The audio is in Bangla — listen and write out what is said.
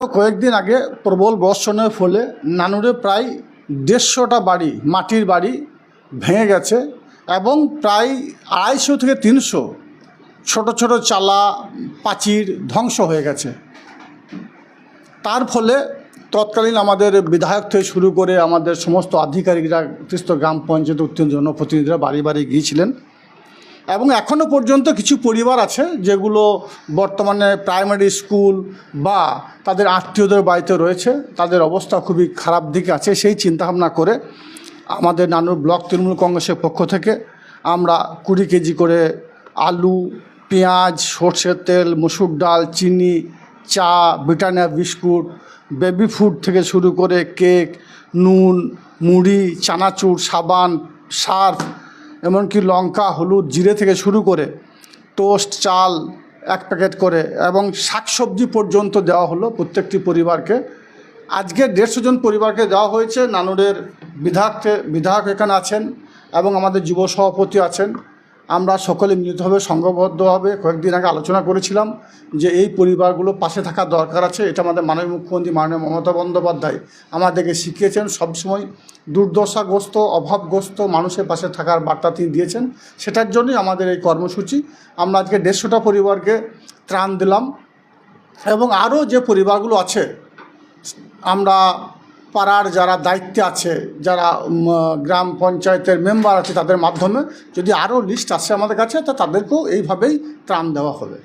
কয়েকদিন আগে প্রবল বর্ষণের ফলে নানুরে প্রায় 150টা বাড়ি, মাটির বাড়ি ভেঙে গেছে এবং প্রায় 250 থেকে 300 ছোট ছোট চালা প্রাচীর ধ্বংস হয়ে গেছে। তার ফলে তৎকালীন আমাদের বিধায়ক থেকে শুরু করে আমাদের সমস্ত আধিকারিকরা, তিস্তা গ্রাম পঞ্চায়েত উত্তীর্ণ জনপ্রতিনিধিরা বাড়ি বাড়ি গিয়েছিলেন এবং এখনও পর্যন্ত কিছু পরিবার আছে যেগুলো বর্তমানে প্রাইমারি স্কুল বা তাদের আত্মীয়দের বাড়িতে রয়েছে, তাদের অবস্থা খুবই খারাপ দিকে আছে। সেই চিন্তাভাবনা করে আমাদের নানুর ব্লক তৃণমূল কংগ্রেসের পক্ষ থেকে আমরা 20 কেজি করে আলু, পেঁয়াজ, সর্ষের তেল, মসুর ডাল, চিনি, চা, ব্রিটানিয়া বিস্কুট, বেবি ফুড থেকে শুরু করে কেক, নুন, মুড়ি, চানাচুর, সাবান, সার্ফ, এমনকি লঙ্কা, হলুদ, জিরে থেকে শুরু করে টোস্ট, চাল 1 প্যাকেট করে এবং শাকসবজি পর্যন্ত দেওয়া হলো প্রত্যেকটি পরিবারকে। আজকে 150 জন পরিবারকে দেওয়া হয়েছে। নানুরের বিধায়ক এখানে আছেন এবং আমাদের যুব সভাপতি আছেন। আমরা সকলে মিলিতভাবে সংঘবদ্ধভাবে কয়েকদিন আগে আলোচনা করেছিলাম যে এই পরিবারগুলো পাশে থাকা দরকার আছে। এটা আমাদের মাননীয় মুখ্যমন্ত্রী মাননীয় মমতা বন্দ্যোপাধ্যায় আমাদেরকে শিখিয়েছেন। সবসময় দুর্দশাগ্রস্ত, অভাবগ্রস্ত মানুষের পাশে থাকার বার্তা তিনি দিয়েছেন। সেটার জন্যই আমাদের এই কর্মসূচি। আমরা আজকে 150টা পরিবারকে ত্রাণ দিলাম এবং আরও যে পরিবারগুলো আছে, আমরা পাড়ার যারা দায়িত্বে আছে, যারা গ্রাম পঞ্চায়েতের মেম্বার আছে, তাদের মাধ্যমে যদি আরও লিস্ট আসে আমাদের কাছে, তো তাদেরকেও এইভাবেই ত্রাণ দেওয়া হবে।